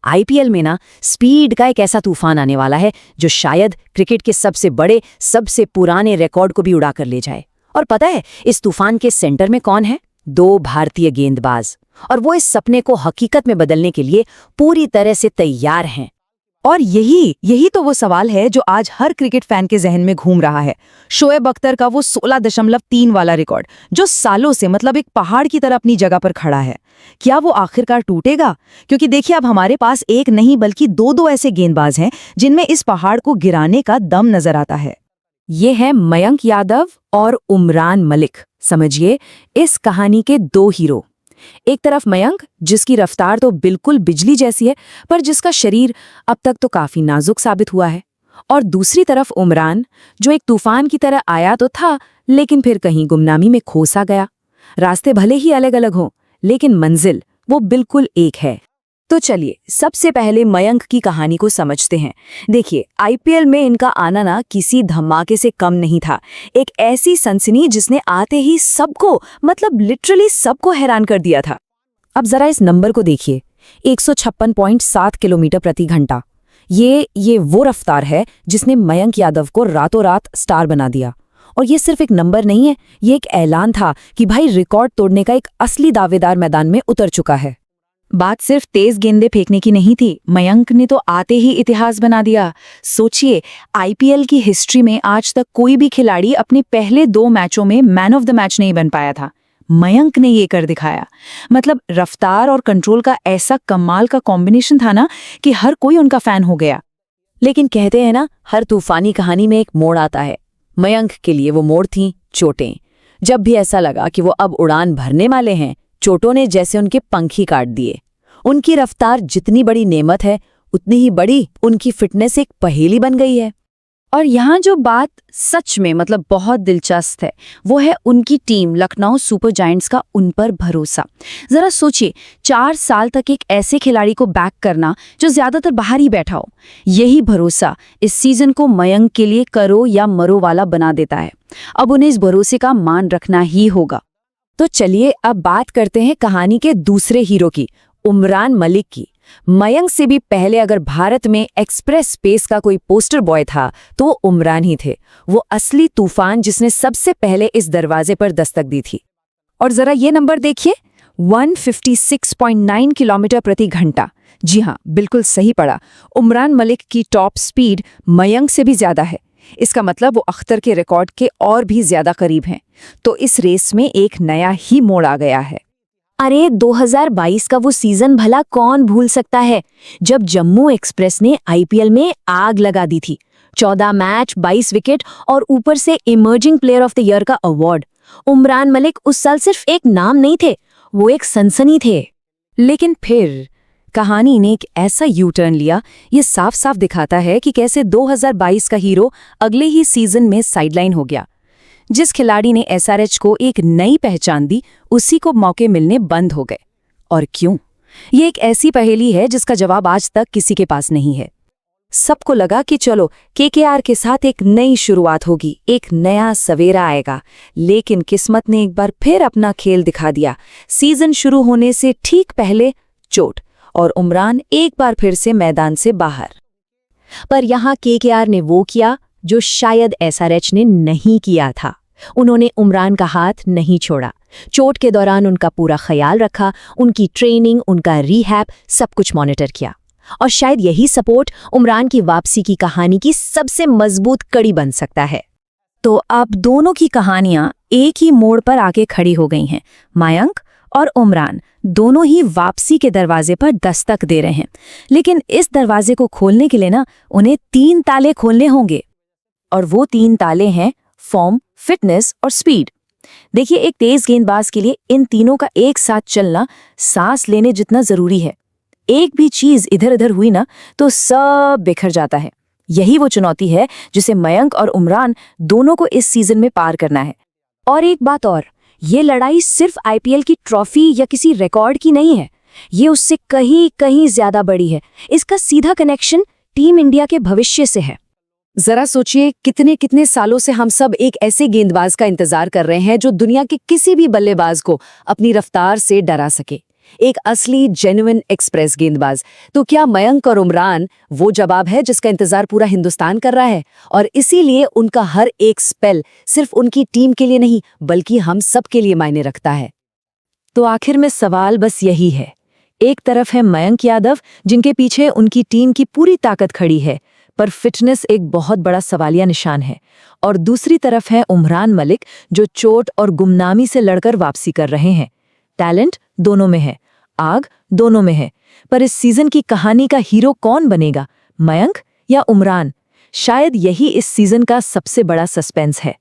IPL में ना speed का एक ऐसा तूफान आने वाला है जो शायद क्रिकेट के सबसे बड़े, सबसे पुराने रिकॉर्ड को भी उड़ा कर ले जाए। और पता है इस तूफान के सेंटर में कौन है? 2 भारतीय गेंदबाज। और वो इस सपने को हकीकत में बदलने के लिए पूरी तरह से तैयार हैं। और यही तो वो सवाल है जो आज हर क्रिकेट फैन के जहन में घूम रहा है। शोएब अख्तर का वो 16.3 वाला रिकॉर्ड जो सालों से मतलब एक पहाड़ की तरह अपनी जगह पर खड़ा है, क्या वो आखिरकार टूटेगा? क्योंकि देखिए अब हमारे पास एक नहीं बल्कि 2 ऐसे गेंदबाज हैं जिनमें इस पहाड़ को गिराने का दम नजर आता है। ये है मयंक यादव और उमरान मलिक। समझिए इस कहानी के 2 हीरो। एक तरफ मयंक, जिसकी रफ्तार तो बिल्कुल बिजली जैसी है, पर जिसका शरीर अब तक तो काफी नाजुक साबित हुआ है। और दूसरी तरफ उमरान, जो एक तूफान की तरह आया तो था, लेकिन फिर कहीं गुमनामी में खो सा गया। रास्ते भले ही अलग अलग हों, लेकिन मंजिल वो बिल्कुल एक है। तो चलिए सबसे पहले मयंक की कहानी को समझते हैं। देखिए आईपीएल में इनका आना ना किसी धमाके से कम नहीं था। एक ऐसी सनसनी जिसने आते ही सबको, मतलब लिटरली सबको हैरान कर दिया था। अब जरा इस नंबर को देखिए, 156.7 किलोमीटर प्रति घंटा। ये वो रफ्तार है जिसने मयंक यादव को रातों रात स्टार बना दिया। और ये सिर्फ एक नंबर नहीं है, ये एक ऐलान था कि भाई रिकॉर्ड तोड़ने का एक असली दावेदार मैदान में उतर चुका है। बात सिर्फ तेज गेंदे फेंकने की नहीं थी, मयंक ने तो आते ही इतिहास बना दिया। सोचिए आईपीएल की हिस्ट्री में आज तक कोई भी खिलाड़ी अपने पहले 2 मैचों में मैन ऑफ द मैच नहीं बन पाया था। मयंक ने ये कर दिखाया। मतलब रफ्तार और कंट्रोल का ऐसा कमाल का कॉम्बिनेशन था ना कि हर कोई उनका फैन हो गया। लेकिन कहते हैं ना, हर तूफानी कहानी में एक मोड़ आता है। मयंक के लिए वो मोड़ थी चोटें। जब भी ऐसा लगा कि वो अब उड़ान भरने वाले हैं, चोटों ने जैसे उनके पंख ही काट दिए। उनकी रफ्तार जितनी बड़ी नेमत है, उतनी ही बड़ी उनकी फिटनेस एक पहेली बन गई है। और यहाँ जो बात सच में मतलब बहुत दिलचस्प है, वो है उनकी टीम लखनऊ सुपर जायंट्स का उन पर भरोसा। जरा सोचिए 4 साल तक एक ऐसे खिलाड़ी को बैक करना जो ज्यादातर बाहर ही बैठा हो। यही भरोसा इस सीजन को मयंक के लिए करो या मरो वाला बना देता है। अब उन्हें इस भरोसे का मान रखना ही होगा। तो चलिए अब बात करते हैं कहानी के दूसरे हीरो की, उमरान मलिक की। मयंक से भी पहले अगर भारत में एक्सप्रेस स्पेस का कोई पोस्टर बॉय था तो वो उमरान ही थे। वो असली तूफान जिसने सबसे पहले इस दरवाजे पर दस्तक दी थी। और जरा ये नंबर देखिए, 156.9 किलोमीटर प्रति घंटा। जी हाँ, बिल्कुल सही पड़ा। उमरान मलिक की टॉप स्पीड मयंक से भी ज्यादा है। इसका मतलब वो अख्तर के रिकॉर्ड के और भी ज्यादा करीब हैं। तो इस रेस में एक नया ही मोड़ आ गया है। अरे 2022 का वो सीजन भला कौन भूल सकता है, जब जम्मू एक्सप्रेस ने आईपीएल में आग लगा दी थी। 14 मैच, 22 विकेट और ऊपर से emerging player of the year का अवार्ड। उमरान मलिक उस साल सिर्फ एक नाम नहीं थे, वो एक सनसनी थे। लेकिन फिर कहानी ने एक ऐसा यू टर्न लिया, ये साफ साफ दिखाता है कि कैसे 2022 का हीरो अगले ही सीजन में साइडलाइन हो गया। जिस खिलाड़ी ने एसआरएच को एक नई पहचान दी, उसी को मौके मिलने बंद हो गए। और क्यों? ये एक ऐसी पहेली है जिसका जवाब आज तक किसी के पास नहीं है। सबको लगा कि चलो केकेआर के साथ एक नई शुरुआत होगी, एक नया सवेरा आएगा। लेकिन किस्मत ने एक बार फिर अपना खेल दिखा दिया। सीजन शुरू होने से ठीक पहले चोट, और उमरान एक बार फिर से मैदान से बाहर। पर यहाँ केकेआर ने वो किया जो शायद एसआरएच ने नहीं किया था। उन्होंने उमरान का हाथ नहीं छोड़ा। चोट के दौरान उनका पूरा ख्याल रखा, उनकी ट्रेनिंग, उनका रिहैब, सब कुछ मॉनिटर किया। और शायद यही सपोर्ट उमरान की वापसी की कहानी की सबसे मजबूत कड़ी बन सकता है। तो अब दोनों की कहानियां एक ही मोड़ पर आके खड़ी हो गई हैं। मयंक और उमरान दोनों ही वापसी के दरवाजे पर दस्तक दे रहे हैं। लेकिन इस दरवाजे को खोलने के लिए ना उन्हें 3 ताले खोलने होंगे। और वो 3 ताले हैं फॉर्म, फिटनेस और स्पीड। देखिए एक तेज गेंदबाज के लिए इन तीनों का एक साथ चलना सांस लेने जितना जरूरी है। एक भी चीज इधर उधर हुई ना तो सब बिखर जाता है। यही वो चुनौती है जिसे मयंक और उमरान दोनों को इस सीजन में पार करना है। और एक बात और, ये लड़ाई सिर्फ आईपीएल की ट्रॉफी या किसी रिकॉर्ड की नहीं है, ये उससे कहीं कहीं ज्यादा बड़ी है। इसका सीधा कनेक्शन टीम इंडिया के भविष्य से है। जरा सोचिए कितने कितने सालों से हम सब एक ऐसे गेंदबाज का इंतजार कर रहे हैं जो दुनिया के किसी भी बल्लेबाज को अपनी रफ्तार से डरा सके। एक असली जेन्युइन एक्सप्रेस गेंदबाज। तो क्या मयंक और उमरान वो जवाब है जिसका इंतजार पूरा हिंदुस्तान कर रहा है? और इसीलिए उनका हर एक स्पेल सिर्फ उनकी टीम के लिए नहीं बल्कि हम सब के लिए मायने रखता है। तो आखिर में सवाल बस यही है, एक तरफ है मयंक यादव जिनके पीछे उनकी टीम की पूरी ताकत खड़ी है, पर फिटनेस एक बहुत बड़ा सवालिया निशान है, और दूसरी तरफ है उमरान मलिक जो चोट और गुमनामी से लड़कर वापसी कर रहे हैं। टैलेंट दोनों में है, आग दोनों में है, पर इस सीजन की कहानी का हीरो कौन बनेगा, मयंक या उमरान? शायद यही इस सीजन का सबसे बड़ा सस्पेंस है।